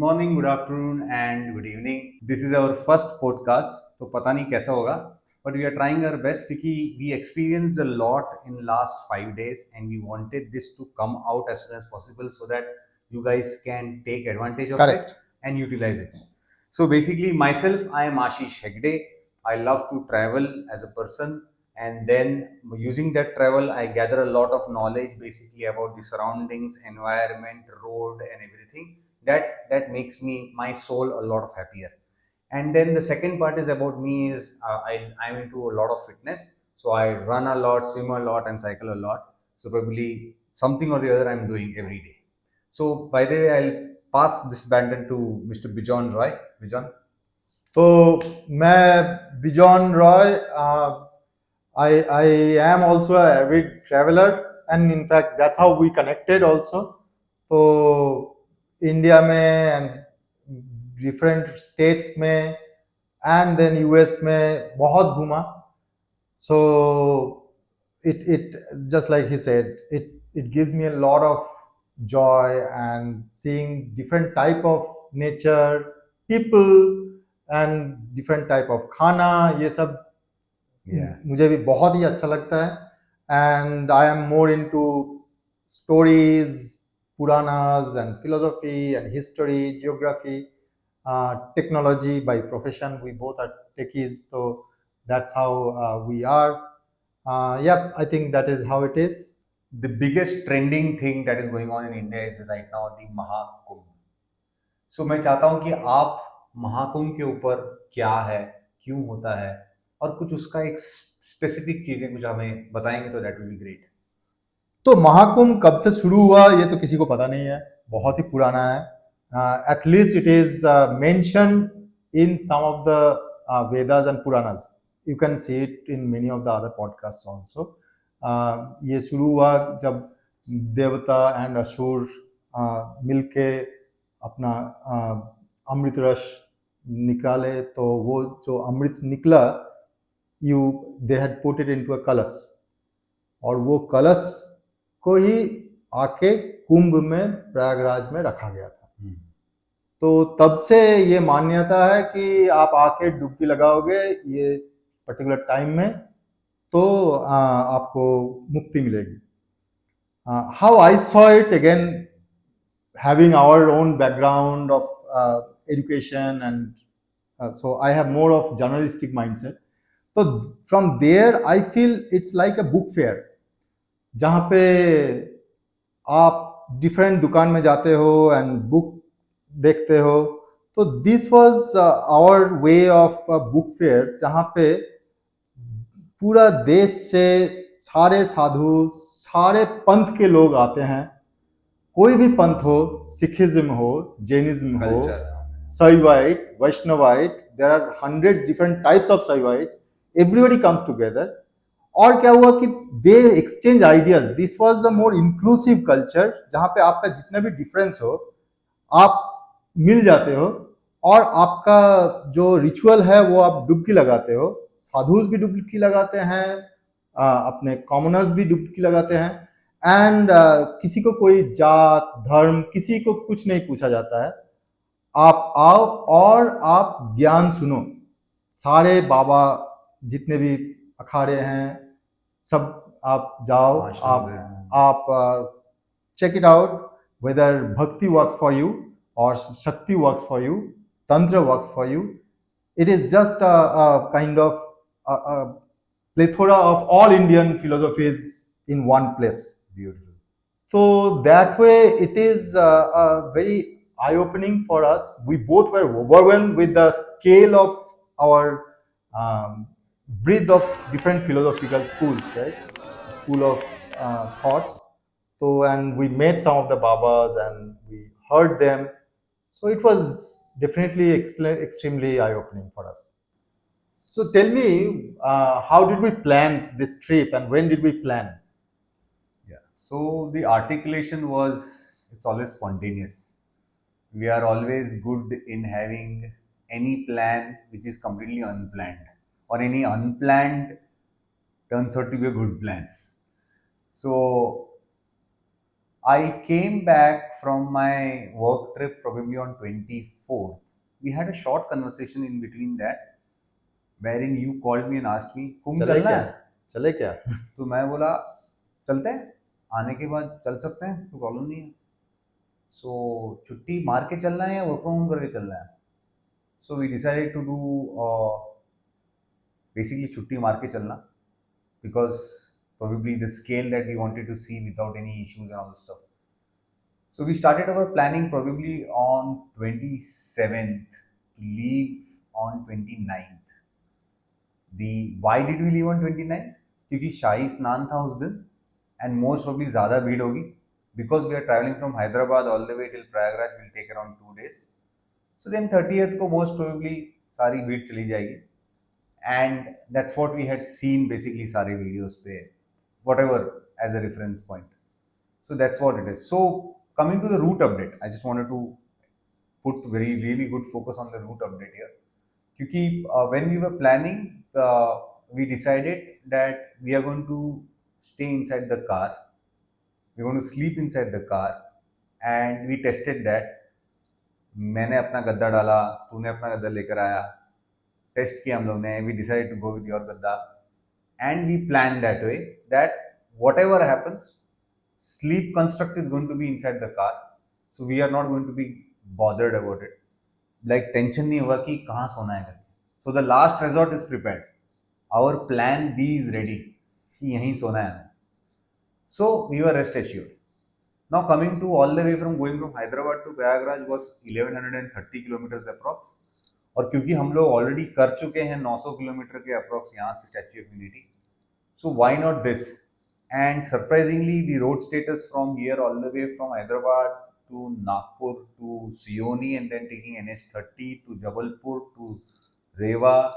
morning, good afternoon, and good evening. This is our first podcast. तो पता नहीं कैसा होगा, but we are trying our best क्योंकि we experienced a lot in last 5 days, and we wanted this to come out as soon as possible so that you guys can take advantage of Correct. it and utilize it. So basically, myself, I am Ashish Hegde. I love to travel as a person, and then using that travel, I gather a lot of knowledge basically about the surroundings, environment, road, and everything that makes me my soul a lot of happier. And then the second part is about me is I'm into a lot of fitness, so I run a lot, swim a lot, and cycle a lot. So probably something or the other I'm doing every day. So by the way, I'll pass this baton to Mr. Bijon Roy. Bijon. तो मैं bison Roy I am also a avid traveler, and in fact that's how we connected also. तो India में and different states में and then US में बहुत घूमा. So it just like he said, it gives me a lot of joy and seeing different type of nature, people and different type of खाना, ये सब मुझे भी बहुत ही अच्छा लगता है. And I am more into stories, Puranas and philosophy and history, geography, technology by profession. We both are techies, so that's how we are. Yep, I think that is how it is. The biggest trending thing that is going on in India is right now the Mahakumbh. So मैं चाहता हूं कि आप महाकुंभ के ऊपर क्या है, क्यों होता है, और कुछ उसका एक स्पेसिफिक चीजें कुछ हमें बताएंगे तो दैट विल बी ग्रेट. तो महाकुंभ कब से शुरू हुआ ये तो किसी को पता नहीं है, बहुत ही पुराना है. At least it is mentioned in some of the Vedas and Puranas. You can see it in many of the other podcasts also. ये शुरू हुआ जब देवता एंड असुर मिलके अपना अमृत रस निकाले, तो वो जो अमृत निकला, they had put it into a कलश, और वो कलश को ही आके कुंभ में, प्रयागराज में रखा गया था. तो तब से ये मान्यता है कि आप आके डुबकी लगाओगे ये पर्टिकुलर टाइम में तो आपको मुक्ति मिलेगी. How I saw it, again having our own background of education, and so I have more of journalistic mindset. So from there I feel it's like a book fair, जहाँ पे आप different दुकान में जाते हो एंड बुक देखते हो. तो this was our way of book fair, जहाँ पे पूरा देश से सारे साधु, सारे पंथ के लोग आते हैं. कोई भी पंथ हो, सिखिज्म हो, जैनिज्म हो, Saivite, Vaishnavite, there are hundreds different types of Saivites. Everybody comes together. और क्या हुआ कि दे exchange ideas. This was a more inclusive culture, जहाँ पे आपका जितना भी डिफरेंस हो आप मिल जाते हो, और आपका जो रिचुअल है वो आप डुबकी लगाते हो. साधुस भी डुबकी लगाते हैं, अपने कॉमनर्स भी डुबकी लगाते हैं, एंड किसी को कोई जात धर्म किसी को कुछ नहीं पूछा जाता है. आप आओ और आप ज्ञान सुनो. सारे बाबा जितने भी अखाड़े हैं सब आप जाओ, आप check it out whether bhakti works for you or shakti works for you, tantra works for you. It is just a kind of a plethora of all Indian philosophies in one place. Beautiful. So that way it is very eye-opening for us. We both were overwhelmed with the scale of our breadth of different philosophical schools, right? School of thoughts. So, and we met some of the Babas and we heard them. So it was definitely extremely eye-opening for us. So tell me, how did we plan this trip and when did we plan? Yeah. So the articulation was, it's always spontaneous. We are always good in having any plan which is completely unplanned, or any unplanned turns out to be a good plan. So I came back from my work trip probably on 24th. We had a short conversation in between that, wherein you called me and asked me, कुंभ चले चलना क्या? है? चले क्या? तो मैं बोला, चलते हैं, आने के बाद चल सकते हैं, कोई प्रॉब्लम नहीं है. सो छुट्टी मार के चलना है या वर्क फ्रॉम होम करके चलना है? So we decided to do basically छुट्टी मार के चलना, because probably the scale that we wanted to see without any issues and all the stuff. So we started our planning probably on 27th, leave on 29th. The why did we leave on 29th? क्योंकि शाही स्नान था उस दिन and most probably ज़्यादा भीड़ होगी, because we are travelling from Hyderabad all the way till Prayagraj, will take around 2 days. So then 30th को most probably सारी भीड़ चली जाएगी, and that's what we had seen basically सारे वीडियोस पे, whatever as a reference point. So that's what it is. So coming to the route update, I just wanted to put very really good focus on the route update here. क्योंकि when we were planning, we decided that we are going to stay inside the car, we're going to sleep inside the car, and we tested that. मैंने अपना गद्दा डाला, तूने अपना गद्दा लेकर आया, टेस्ट किया हम लोग ने, we decided to go with your गद्दा, and we plan that way that whatever happens, sleep construct is going to be inside the car, so we are not going to be bothered about it. Like tension नहीं होगा कि कहाँ सोना है करके. So the last resort is prepared, our plan B is ready कि यहीं सोना है. So we were rest assured. Now coming to all the way from going from Hyderabad to Prayagraj was 1130 kilometers approx. और क्योंकि हम लोग already कर चुके हैं 900 किलोमीटर के अप्रॉक्स यहाँ से statue of unity, so why not this? And surprisingly, the road status from here all the way from Hyderabad to Nagpur to Sioni and then taking NH30 to Jabalpur to Rewa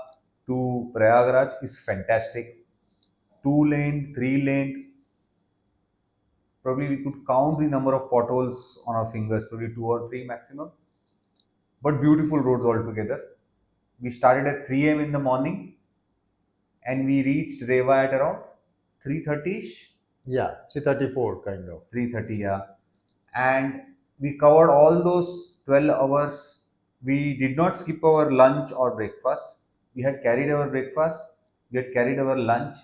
to Prayagraj is fantastic. 2 lane, 3 lane, probably we could count the number of potholes on our fingers, probably 2 or 3 maximum, but beautiful roads altogether. We started at 3 a.m. in the morning and we reached Rewa at around 3:30ish. Yeah, 334 kind of. 3:30, yeah. And we covered all those 12 hours. We did not skip our lunch or breakfast. We had carried our breakfast, we had carried our lunch.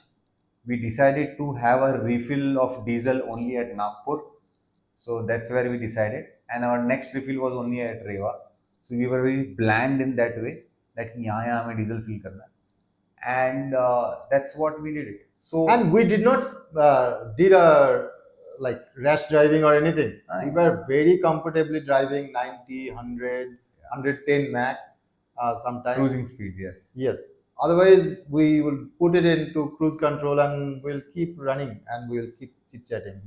We decided to have a refill of diesel only at Nagpur, so that's where we decided, and our next refill was only at Rewa. So we were very planned in that way that यहाँ हमें diesel fill करना है, and that's what we did it. So And we did not did a like rash driving or anything. We were very comfortably driving 90, 100, 110 max. Sometimes cruising speed, yes. Yes. Otherwise, we will put it into cruise control and we'll keep running and we'll keep chit chatting.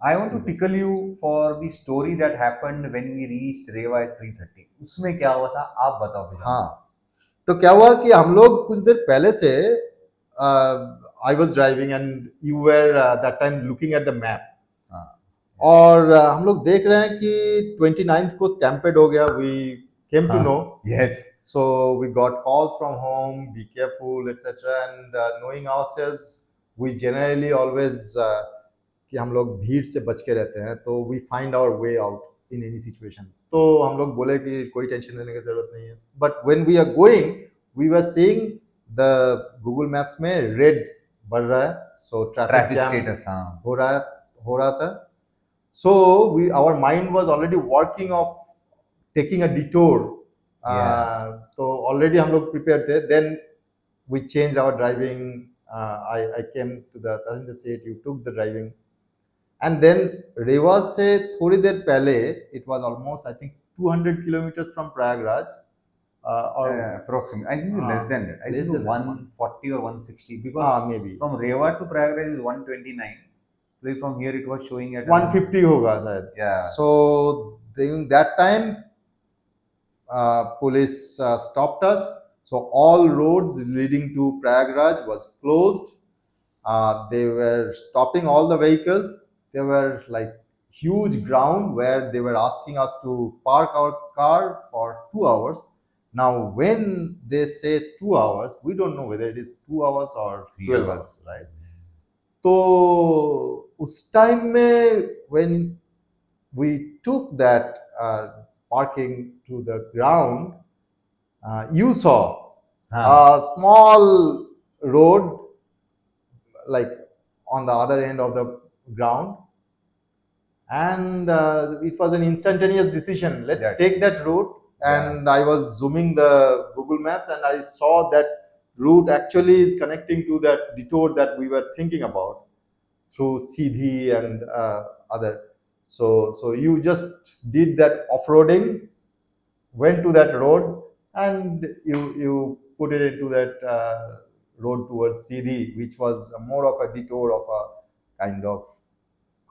I want to tickle you for the story that happened when we reached Rewa at 3:30. उसमें क्या हुआ था आप बताओ भैया. हाँ, तो क्या हुआ कि हम लोग कुछ देर पहले से I was driving and you were that time looking at the map, और हम लोग देख रहे हैं कि 29th को स्टैम्पेड हो गया. वी came to know. Yes. So we got calls from home, be careful, etc. And knowing ourselves, we generally always कि हम लोग भीड़ से बच के रहते हैं, तो we find our way out in any situation. तो हम लोग बोले कि कोई टेंशन लेने की जरूरत नहीं है. But when we are going, we were seeing the Google Maps में red बढ़ रहा है, so traffic jam status हो रहा था. So our mind was already working of taking a detour. तो already हम लोग prepared थे. Then we changed our driving. I came to the passenger seat. You took the driving. And then Rewa से थोड़ी देर पहले, it was almost I think 200 kilometers from Prayagraj. Or approximately, I think less than that. I think 140 or 160, because maybe from Rewa to Prayagraj is 129. Like from here it was showing at 150 होगा शायद. Yeah. So during that time, police stopped us. So all roads leading to Prayagraj was closed. They were stopping all the vehicles. There were like huge ground where they were asking us to park our car for 2 hours. Now, when they say 2 hours, we don't know whether it is 2 hours or 12 hours, right? तो उस time में when we took that parking to the ground, you saw हाँ a small road like on the other end of the ground, and it was an instantaneous decision. Let's That- take that route. And I was zooming the Google Maps, and I saw that route actually is connecting to that detour that we were thinking about through Sidhi and other. So you just did that off-roading, went to that road, and you put it into that road towards Sidhi, which was more of a detour of a kind of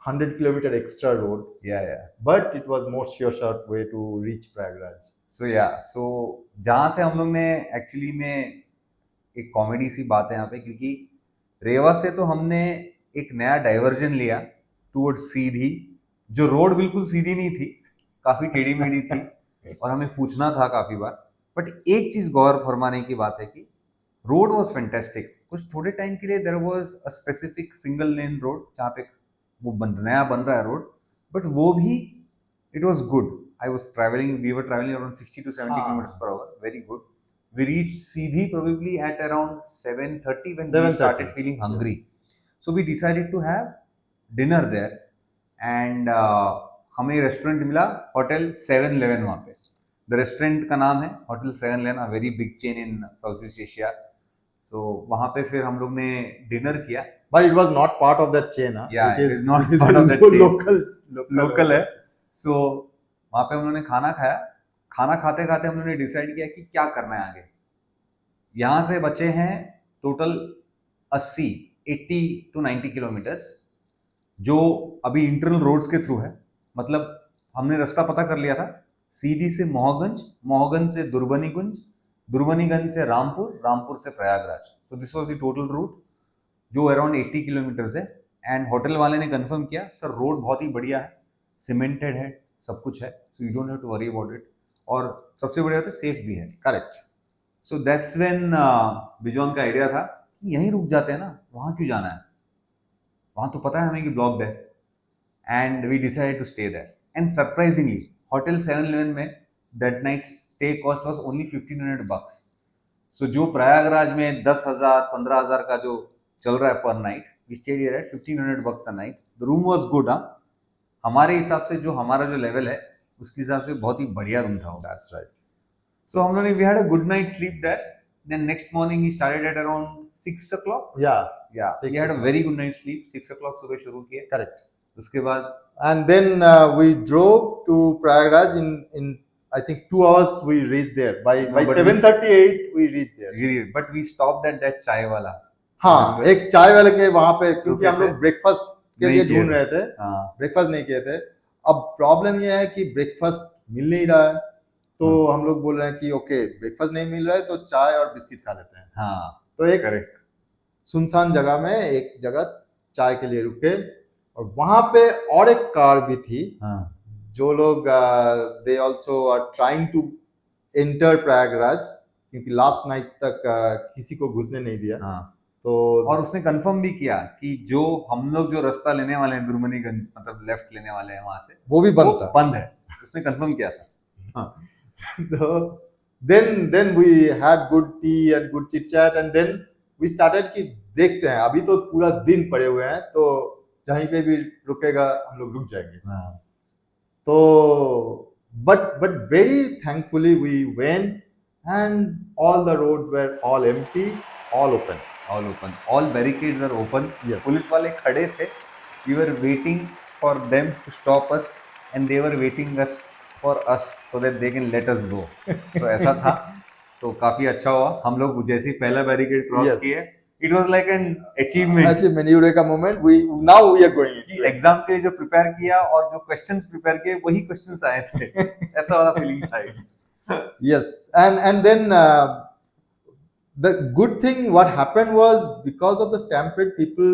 100-kilometer extra road, yeah. but it was more sure shot way to reach Prayagraj. सो जहाँ से हम लोग ने actually में एक comedy सी बात है यहाँ पे, क्योंकि रेवा से तो हमने एक नया डाइवर्जन लिया टूवर्ड्स सीधी, जो रोड बिल्कुल सीधी नहीं थी, काफी टेढ़ी मेढ़ी थी और हमें पूछना था काफी बार। बट एक चीज गौर फरमाने की बात है कि रोड वॉज फैंटेस्टिक। कुछ थोड़े टाइम के लिए there was a specific single lane road जहाँ पे वो नया बन रहा है रोड, बट वो भी it was good. we were traveling around 60 to 70 kilometers per hour, very good. We reached Sidhi probably at around 7:30 when we 7:30. started feeling hungry. Yes. So we decided to have dinner there, and हमें restaurant मिला hotel 711 वहाँ पे। The restaurant का नाम है hotel 711, a very big chain in South East Asia. So वहाँ पे फिर हम लोग ने डिनर किया। But it was not part of that chain. Huh? Yeah, it is not it is part of that chain. local है। सो वहाँ पे हम लोगों ने खाना खाया। खाना खाते खाते हम लोगों ने डिसाइड किया कि क्या करना है आगे। यहाँ से बचे हैं टोटल 80 to 90 किलोमीटर्स, जो अभी इंटरनल रोड्स के थ्रू है। मतलब हमने रास्ता पता कर लिया था, सीधी से मोहगंज, मोहगंज से दुर्बनीगंज, दुर्बनीगंज से रामपुर, रामपुर से Prayagraj. So this was the total route जो अराउंड 80 किलोमीटर्स है। एंड होटल वाले ने कंफर्म किया, सर रोड बहुत ही बढ़िया है, सीमेंटेड है, सब कुछ है, so you don't have to worry about it, और सबसे बढ़िया होता है सेफ भी है। Correct. So that's when Bijon का आइडिया था कि यहीं रुक जाते हैं ना, वहाँ क्यों जाना है, वहाँ तो पता है हमें कि ब्लॉक्ड है। And we decided to stay there. And surprisingly hotel 711 में that night stay cost was only $1,500। So जो प्रयागराज में 10,000 15,000 का जो चल रहा है पर night, we stayed here at $1,500 a night. The room was good. हमारे हिसाब से जो हमारा जो लेवल है उसके हिसाब से बहुत ही बढ़िया रूम था। That's right. सो हम लोगों ने we had a good night sleep there. Then next morning we started at around 6 o'clock। या we had a very good night sleep. 6 o'clock सुबह शुरू किए। करेक्ट। उसके बाद and then we drove to Prayagraj in I think 2 hours we reached there. By 7:38 we reached there. But we stopped at that चाय वाला। हाँ, एक चाय वाले के वहां पे, क्योंकि हम लोग ब्रेकफास्ट के लिए ढूंढ रहे थे, ब्रेकफास्ट नहीं किए थे। अब प्रॉब्लम ये है कि ब्रेकफास्ट मिल नहीं रहा है, तो हम लोग बोल रहे हैं कि ओके ब्रेकफास्ट नहीं मिल रहा है तो चाय और बिस्किट खा लेते हैं। हाँ, तो एक सुनसान जगह में एक जगह चाय के लिए रुके, और वहां पे और एक कार भी थी। जो लोग they also are trying to enter Prayagraj, क्योंकि लास्ट नाइट तक किसी को घुसने नहीं दिया। तो और उसने कंफर्म भी किया कि जो हम लोग जो रास्ता लेने वाले हैं दुर्मनीगंज, मतलब लेफ्ट लेने वाले हैं वहां से, वो भी बंद है। उसने कंफर्म किया था। तो then we had good tea and good chit chat, and then we started कि देखते हैं, अभी तो पूरा दिन पड़े हुए हैं, तो जहीं पे भी रुकेगा हम लोग रुक जाएंगे। तो but very thankfully we went, and all the roads were all empty, all open. All barricades are open. Yes. Police वाले खड़े थे। We were waiting for them to stop us, and they were waiting us for us so that they can let us go. So ऐसा था। So काफी अच्छा हुआ। हम लोग जैसे ही पहला बैरिकेड क्रॉस किए, it was like an achievement, eureka moment. now we are going कि एग्जाम के लिए जो प्रिपेयर किया और जो क्वेश्चंस प्रिपेयर किए वही क्वेश्चंस आए थे। ऐसा वाला फीलिंग था। Yes, and then the good thing what happened was, because of the stampede, people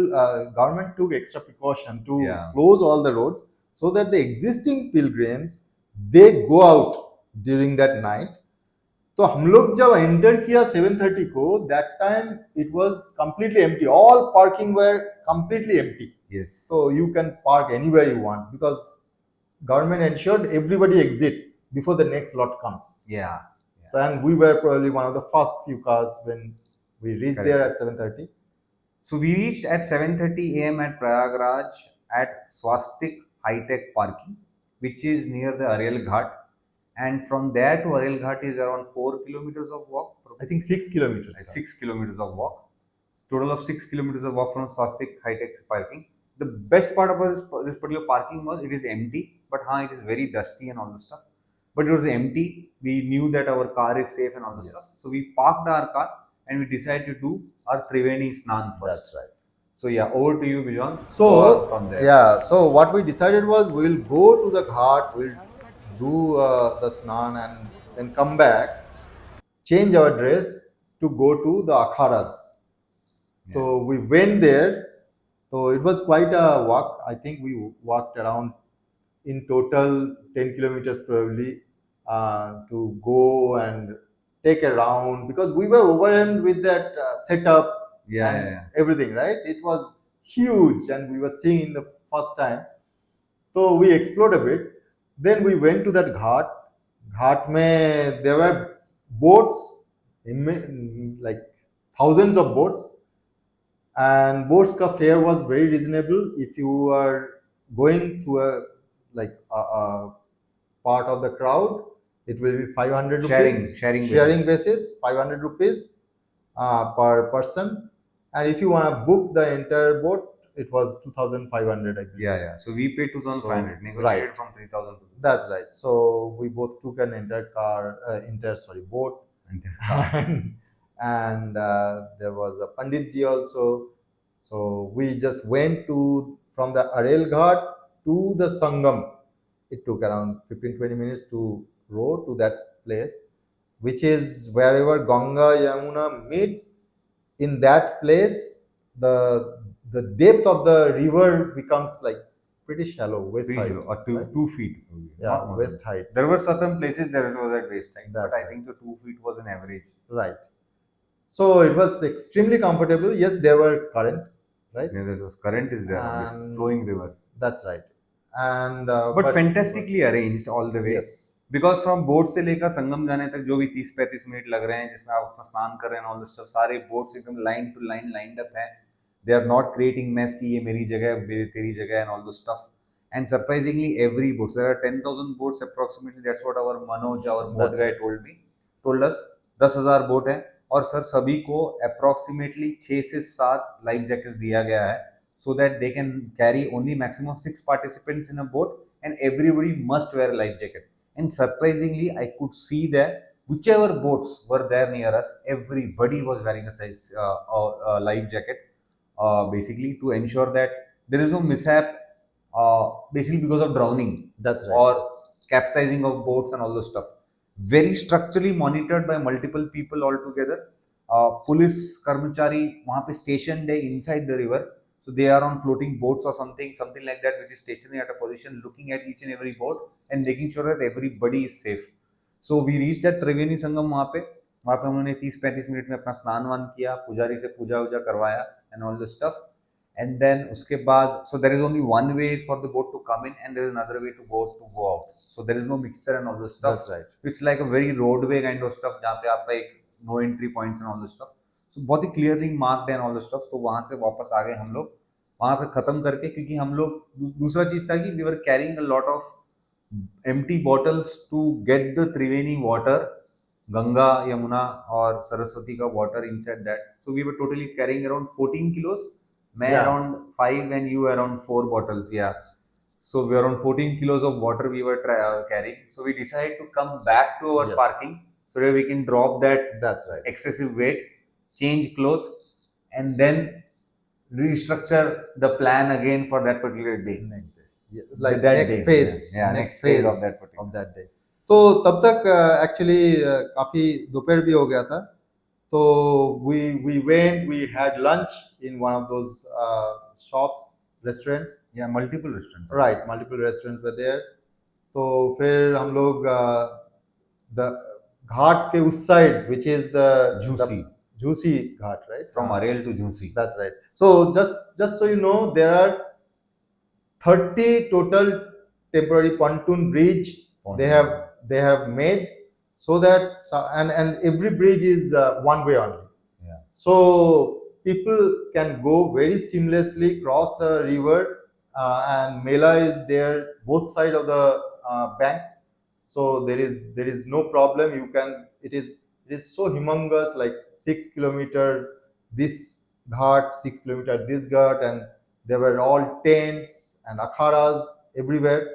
government took extra precaution to close all the roads so that the existing pilgrims they go out during that night. तो हम लोग जब enter किया 7:30 को, that time it was completely empty, all parking were completely empty. Yes. So you can park anywhere you want because government ensured everybody exits before the next lot comes. Yeah. And we were probably one of the first few cars when we reached there Correct. at 7:30. So we reached at 7:30 a.m. at Prayagraj at Swastik High Tech Parking, which is near the Ariel Ghat. And from there to Ariel Ghat is around 4 kilometers of walk. I think 6 kilometers. 6 kilometers of walk. Total of 6 kilometers of walk from Swastik High Tech Parking. The best part about this particular parking was it is empty, but it is very dusty and all the stuff. But it was empty. We knew that our car is safe and all the stuff. So we parked our car and we decided to do our Triveni Snan first. That's right. So yeah, over to you, Bijan. So from there. yeah, so what we decided was we'll go to the ghat, we'll do the snan and then come back, change our dress to go to the akharas. Yeah. So we went there. So it was quite a walk. I think we walked around in total 10 kilometers probably to go and take a round because we were overwhelmed with that setup and everything, right? It was huge and we were seeing in the first time. So we explored a bit. Then we went to that ghat. Ghat mein there were boats, like thousands of boats, and boats ka fare was very reasonable. If you are going to a like a part of the crowd, it will be 500 rupees sharing basis 500 rupees per person, and if you want to book the entire boat, it was 2,500, I believe. Yeah. So we paid 2,500, So, negotiated right. from 3,000. That's right. So we both took an boat, and there was a Panditji also. So we just went from the Arel Ghat to the Sangam. It took around 15-20 minutes to row to that place, which is wherever Ganga Yamuna meets. In that place, the depth of the river becomes like pretty shallow, waist height. Or 2 feet. Yeah, waist height. There were certain places that it was at waist height, That's but I right. think the 2 feet was an average. Right. So it was extremely comfortable. Yes, there were current, right? Yeah, there was current is there, obviously, flowing river. That's right. And but fantastically arranged all the way. Yes. Because from boat से लेकर संगम जाने तक जो भी 30-35 minute लग रहे हैं जिसमें आप अपना स्नान कर रहे हैं ऑल द स्टफ, सारे बोट्स एकदम line to line lined up हैं. They are not creating mess कि ये मेरी जगह है तेरी जगह and all the stuff. And surprisingly, every boat, there are 10,000 boats approximately. That's what our Manoj, our boat guy, told us. 10,000 boat है और सर सभी को approximately 6 से 7 लाइफ जैकेट्स दिया गया है, so that they can carry only maximum of 6 participants in a boat, and everybody must wear a life jacket. And surprisingly, I could see that whichever boats were there near us, everybody was wearing a life jacket, basically to ensure that there is no mishap, basically because of drowning. That's right. Or capsizing of boats and all those stuff. Very structurally monitored by multiple people altogether. Police karmachari वहाँ पे stationed है inside the river. So they are on floating boats or something like that, which is stationary at a position, looking at each and every boat and making sure that everybody is safe. So we reached at Triveni Sangam. वहाँ पे उन्होंने 30-35 minute में अपना स्नान वान किया, पुजारी से पूजा वूजा करवाया and all the stuff. And then उसके बाद, so there is only one way for the boat to come in and there is another way to go out. So there is no mixture and all the stuff. That's right. It's like a very roadway kind of stuff जहाँ पे आपका एक no entry points and all the stuff. So बहुत ही clearly marked and all the stuff. So वहाँ से वापस आ गए हम लोग वहाँ पे ख़त्म करके, क्योंकि हम लोग दूसरा चीज़ था कि we were carrying a lot of empty bottles to get the Triveni water, Ganga, Yamuna और सरस्वती का water inside that. So we were totally carrying around 14 kilos. मैं around 5 and you around 4 bottles. Yeah. So we were around 14 kilos of water we were carrying. So we decided to come back to our parking so that we can drop that excessive weight, change clothes, and then restructure the plan again for that particular day. Next day. Yeah, like that next day. Phase. Yeah, next phase of that day. तो तब तक actually काफी दोपहर भी हो गया था. So we went, we had lunch in one of those shops, restaurants. Yeah, multiple restaurants. Right, multiple restaurants were there. तो फिर हम लोग Ghat ke us side, which is the Juicy. juicy Ghat, right? From Ariel to Juicy. That's right. So just so you know, there are 30 total temporary pontoon bridge they Pontoon. have made, so that and every bridge is one way only. Yeah. So people can go very seamlessly cross the river, and Mela is there both side of the bank. So there is no problem. You can it is so humongous, like 6 kilometer this ghat, 6 kilometer this ghat, and there were all tents and akharas everywhere.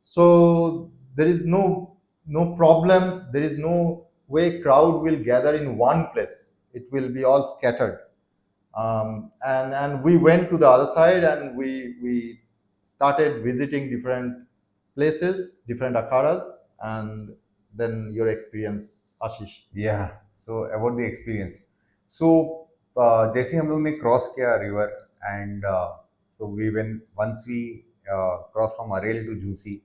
So there is no problem. There is no way crowd will gather in one place. It will be all scattered. And we went to the other side, and we started visiting different places, different akharas, and then your experience, Ashish. Yeah. So about the experience. So जैसे हम लोग ने cross किया river and so we when once we cross from Arail to Jhusi,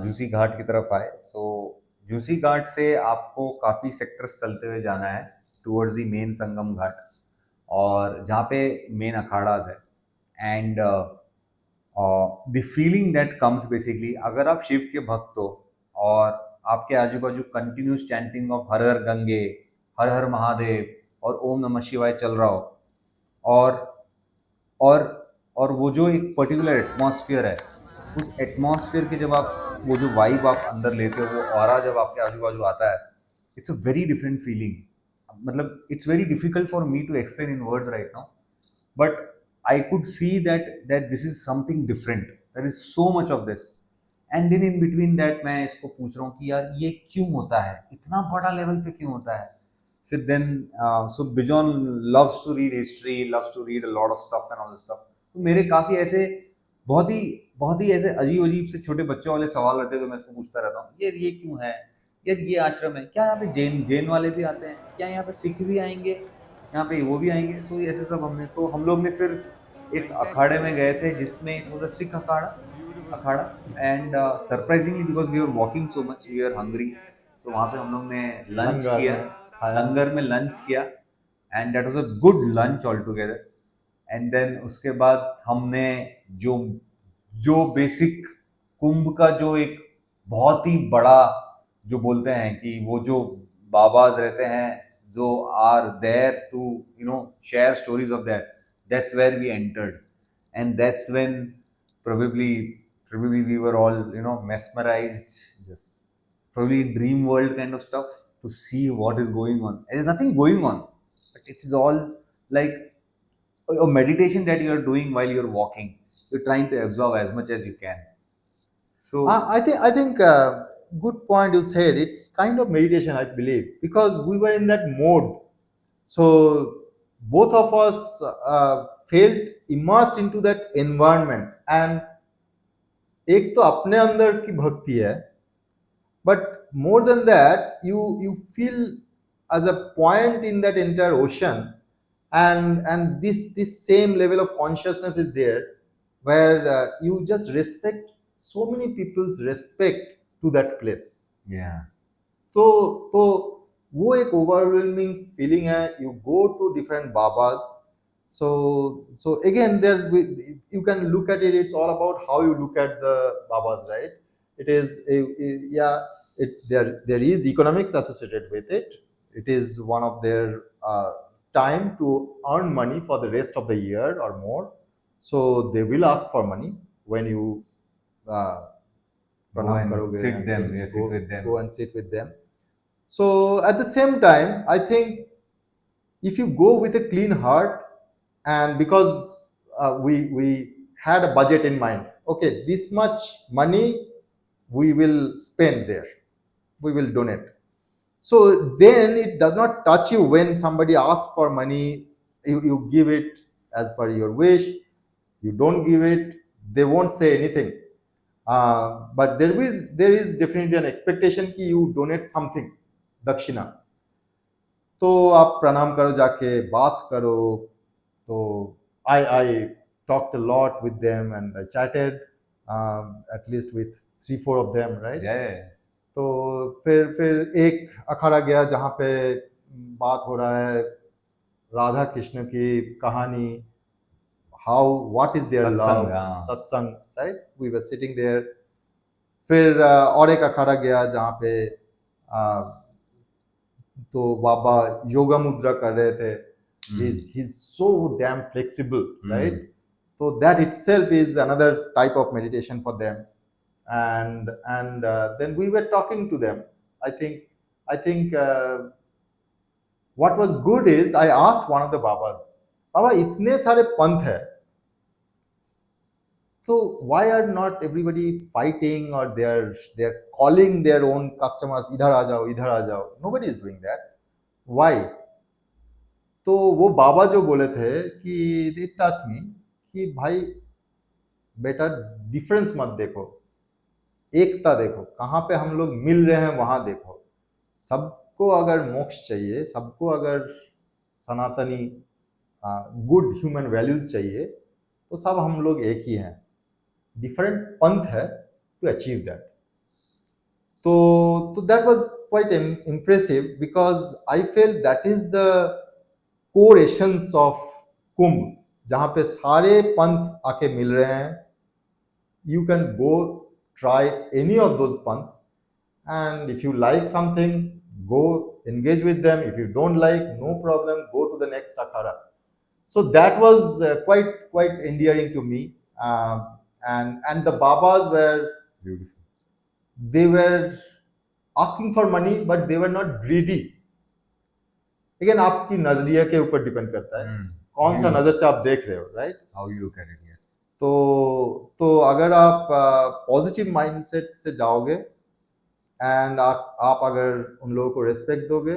Jhusi ghat की तरफ आए. सो juicy घाट से आपको काफ़ी सेक्टर्स चलते हुए जाना है towards the main Sangam Ghat, और जहाँ पे मेन अखाड़ाज है. And the feeling that comes basically, अगर आप शिव के भक्त हो और आपके आजू बाजू कंटिन्यूस चैंटिंग ऑफ हर हर गंगे, हर हर महादेव और ओम नमः शिवाय चल रहा हो, और और और वो जो एक पर्टिकुलर एटमॉस्फेयर है, उस एटमॉस्फेयर के जब आप वो जो वाइब आप अंदर लेते हो, वो ऑरा जब आपके आजू बाजू आता है, it's a very different feeling. मतलब it's very difficult for me to explain in words right now, but I could see that this is something different. There is so much of this, and then in between that मैं इसको पूछ रहा हूँ कि यार ये क्यों होता है, इतना बड़ा लेवल पे क्यों होता है. फिर then so Bijon loves to read history, loves to read a lot of stuff and all this stuff. तो मेरे काफ़ी ऐसे बहुत ही ऐसे अजीब अजीब से छोटे बच्चों वाले सवाल रहते हैं, तो मैं इसको पूछता रहता हूँ, ये क्यों है, यार ये आश्रम है क्या, यहाँ पे जैन जैन वाले भी आते हैं क्या, यहाँ पे सिख भी आएंगे, यहाँ पे वो भी आएंगे. तो ऐसे सब हमने, तो हम लोग ने फिर एक अखाड़े में गए थे जिसमें it was a Sikh akhara. And surprisingly because we are walking so much, we are hungry, तो वहाँ पे हम लोग ने लंच लंगर किया, में खाया। लंगर में लंच किया, and that was a good lunch all together. And then उसके बाद हमने जो जो बेसिक कुंभ का जो एक बहुत ही बड़ा, जो बोलते हैं कि वो जो बाबाज रहते हैं जो are there to share stories of that, that's where we entered, and that's when probably probably we were all mesmerized, Yes. probably dream world kind of stuff, to see what is going on. There's nothing going on, but it is all like a meditation that you are doing while you're walking. You're trying to absorb as much as you can. So I think good point you said. It's kind of meditation, I believe, because we were in that mode. So both of us felt immersed into that environment, and एक तो अपने अंदर की भक्ति है, but more than that, you feel as a point in that entire ocean, and this same level of consciousness is there, where you just respect so many people's respect to that place. yeah. तो वो एक overwhelming feeling है. You go to different babas. So again, there you can look at it. It's all about how you look at the babas, right? It is yeah. There is economics associated with it. It is one of their time to earn money for the rest of the year or more. So they will ask for money when you uh, Go pranam and karoge sit and them, things. yeah, sit with them. Go and sit with them. So at the same time, I think if you go with a clean heart, and because we had a budget in mind, okay, this much money we will spend there, we will donate. So then it does not touch you when somebody asks for money. You give it as per your wish. You don't give it, they won't say anything. But there is definitely an expectation कि you donate something, दक्षिणा. तो आप प्रणाम करो, जाके बात करो. तो I talked a lot with them, and I chatted at least with 3-4 of them, right? Yeah, yeah, yeah. तो फिर एक अखाड़ा गया जहाँ पे बात हो रहा है राधा कृष्ण की कहानी, how what is there love, satsang, हाँ। Satsang, right, we were sitting there. फिर और एक अखाड़ा गया जहाँ पे तो बाबा योगा मुद्रा कर रहे थे, he's so damn flexible, right? So that itself is another type of meditation for them. And then we were talking to them. I think what was good is I asked one of the babas, baba itne sare panth hai, so why are not everybody fighting, or they're calling their own customers, idhar aa jao, idhar aa jao, nobody is doing that, why? तो वो बाबा जो बोले थे कि दे task मी कि भाई बेटा difference मत देखो, एकता देखो, कहाँ पे हम लोग मिल रहे हैं वहां देखो। सबको अगर मोक्ष चाहिए, सबको अगर सनातनी गुड ह्यूमन वैल्यूज चाहिए, तो सब हम लोग एक ही हैं, डिफरेंट पंथ है टू अचीव दैट। तो that was quite impressive because I felt that is the core essence of Kumbh, जहाँ पे सारे पंथ आके मिल रहे हैं। You can go try any of those punts, and if you like something, go engage with them. If you don't like, no problem, go to the next akhada. So that was quite endearing to me. And the babas were beautiful. They were asking for money, but they were not greedy. Again, आपकी नजरिया के ऊपर depend करता है, कौन सा नजर से आप देख रहे हो, right? How you look at it, yes. तो अगर आप पॉजिटिव माइंडसेट से जाओगे, एंड आप अगर उन लोगों को रेस्पेक्ट दोगे,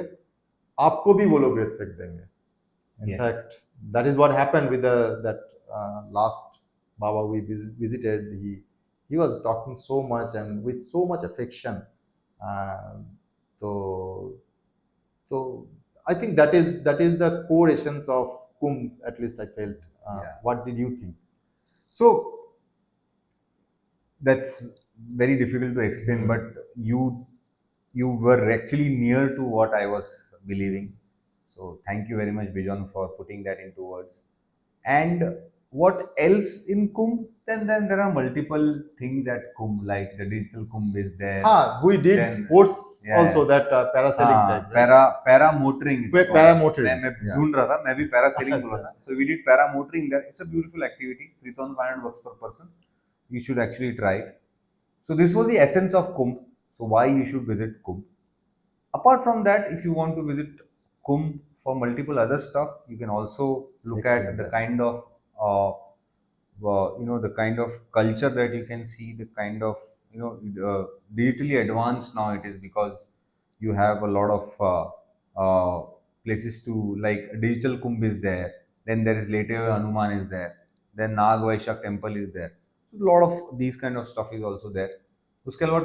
आपको भी वो लोग रेस्पेक्ट देंगे। In fact that is what happened with that last baba we visited. He was talking so much and with so much affection. तो तो I think that is the core essence of Kumbh, at least I felt. What did you think? So that's very difficult to explain, but you were actually near to what I was believing. So thank you very much, Bijon, for putting that into words. And what else in Kumbh? Then there are multiple things at Kumbh, like the digital Kumbh is there. We did Then, sports also, that parasailing type, right? Para motoring. Paramotoring. मैं ढूंढ रहा था, मैं भी parasailing बोला था. So we did para motoring there. It's a beautiful activity. 3,500 bucks per person. You should actually try it. So this was the essence of Kumbh. So why you should visit Kumbh. Apart from that, if you want to visit Kumbh for multiple other stuff, you can also look at the kind of the kind of culture that you can see, the kind of digitally advanced now it is, because you have a lot of places to, like digital Kumbh is there, then there is later Hanuman is there, then Nag Vaishak temple is there, so a lot of these kind of stuff is also there. उसके अलावा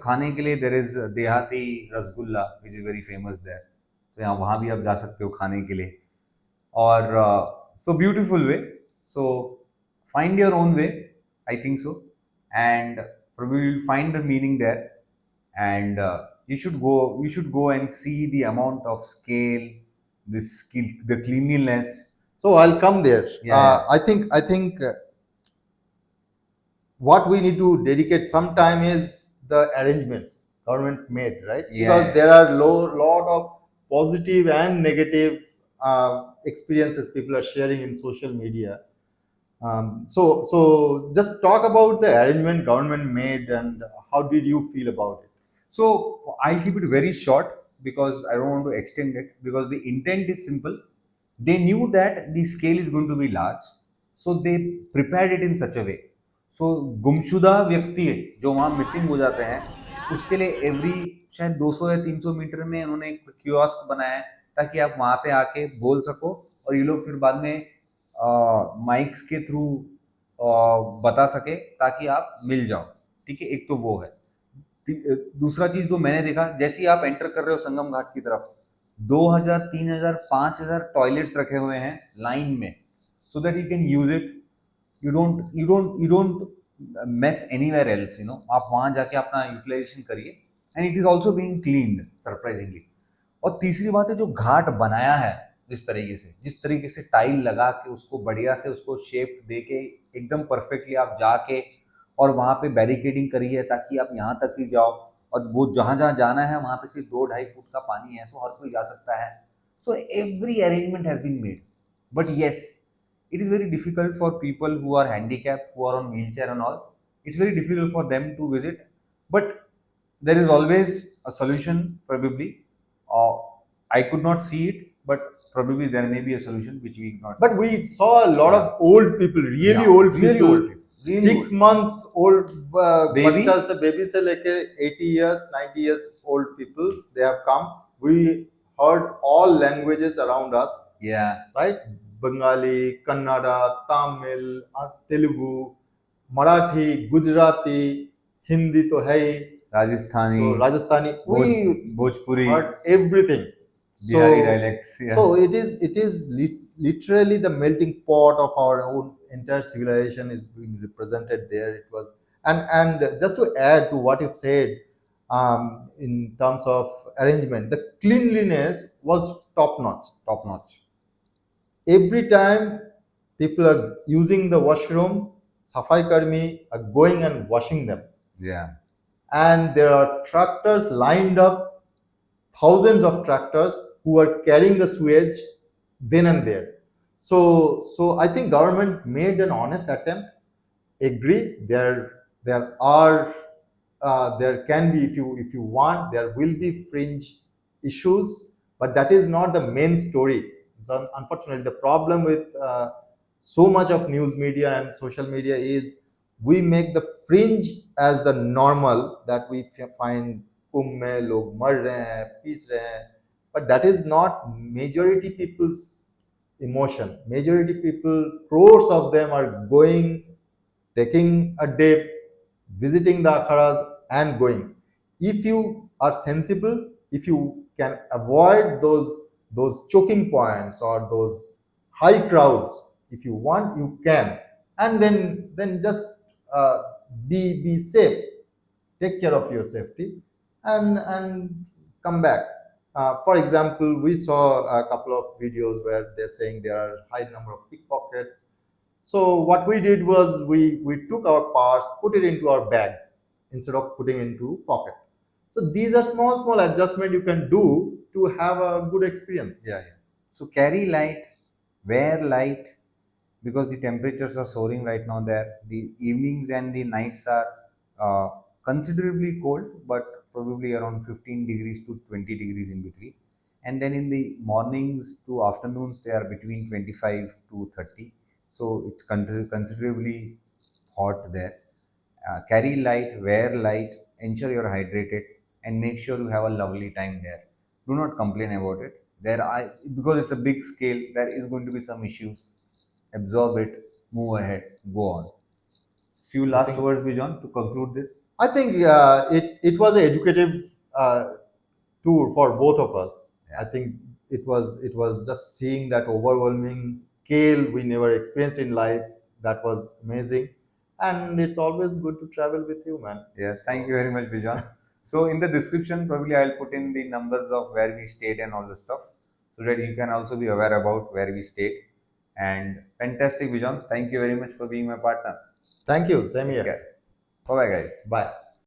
खाने के लिए there is dehati rasgulla which is very famous there, तो यहाँ वहाँ भी आप जा सकते हो खाने के लिए। और so beautiful way, so find your own way, I think so, and probably you'll find the meaning there, and you should go and see the amount of scale, the skill, the cleanliness. So I'll come there. I think what we need to dedicate some time is the arrangements government made, right? Because there are lot of positive and negative experiences people are sharing in social media. So just talk about the arrangement government made, and how did you feel about it? So I'll keep it very short because I don't want to extend it, because the intent is simple. They knew that the scale is going to be large, so they prepared it in such a way. So गुमशुदा व्यक्ति जो वहाँ missing हो जाते हैं, उसके लिए every शायद 200 या 300 मीटर में उन्होंने एक कियोस्क बनाया है, ताकि आप वहाँ पे आके बोल सको, और ये लोग फिर बाद में माइक्स के थ्रू बता सके, ताकि आप मिल जाओ। ठीक है, एक तो वो है। दूसरा चीज जो मैंने देखा, जैसे ही आप एंटर कर रहे हो संगम घाट की तरफ, 2000, 3000, 5000 टॉयलेट्स रखे हुए हैं लाइन में, so that you can use it. You don't mess anywhere else, आप वहां जाके अपना यूटिलाइजेशन करिए। And it is also being cleaned surprisingly. और तीसरी बात है जो घाट बनाया है, जिस तरीके से टाइल लगा के उसको बढ़िया से उसको शेप दे के एकदम परफेक्टली आप जाके और वहाँ पे बैरिकेडिंग करी है ताकि आप यहाँ तक ही जाओ, और वो जहाँ जहाँ जाना है वहाँ पे सिर्फ 2-2.5 फुट का पानी है, सो हर कोई जा सकता है। So every arrangement has been made, but yes, it is very difficult for people who are handicapped, who are on wheelchair and all. It's very difficult for them to visit, but there is always a solution probably. uh, I could not see it, but probably there may be a solution which we cannot But see. we saw a lot Yeah. of old people, really Yeah, old really people, old people, really 6 month old baby, बच्चा से baby से लेके 80 years 90 years old people, they have come. We heard all languages around us, yeah, right? Bengali, Kannada, Tamil, Telugu, Marathi, Gujarati, Hindi तो है ही, Rajasthani, so Rajasthani, we Bhojpuri, heard everything. Bihari So dialects, yeah. so it is literally the melting pot of our own entire civilization is being represented there. It was, and just to add to what you said, in terms of arrangement, the cleanliness was top notch. Top notch. Every time people are using the washroom, safai karmi are going and washing them, Yeah, and there are tractors lined up, thousands of tractors who are carrying the sewage then and there. So I think government made an honest attempt. Agree, there are there can be, if you want, there will be fringe issues, but that is not the main story. So unfortunately, the problem with so much of news media and social media is we make the fringe as the normal, that we find कुंभ में लोग मर रहे हैं, piece रहे हैं, but that is not majority people's emotion. Majority people, crores of them are going, taking a dip, visiting the akharas and going. If you are sensible, if you can avoid those choking points or those high crowds, if you want, you can, and then just uh, be safe, take care of your safety, and come back. For example, we saw a couple of videos where they're saying there are high number of pickpockets. So what we did was we took our purse, put it into our bag instead of putting into pocket. So these are small adjustment you can do to have a good experience. Yeah, yeah. So carry light, wear light, because the temperatures are soaring right now there. The evenings and the nights are uh, considerably cold, but probably around 15 degrees to 20 degrees in between. And then in the mornings to afternoons, they are between 25 to 30. So it's considerably hot there. Carry light, wear light, ensure you're hydrated, and make sure you have a lovely time there. Do not complain about it. There are, because it's a big scale, there is going to be some issues. Absorb it, move ahead, go on. Few last words, Bijon, to conclude this. I think it was an educative tour for both of us. Yeah. I think it was just seeing that overwhelming scale we never experienced in life. That was amazing, and it's always good to travel with you, man. Yes, thank you very much, Bijon. So in the description, probably I'll put in the numbers of where we stayed and all the stuff, so that you can also be aware about where we stayed. And fantastic, Bijon. Thank you very much for being my partner. Thank you. Same Take here. care. Bye bye, guys. Bye.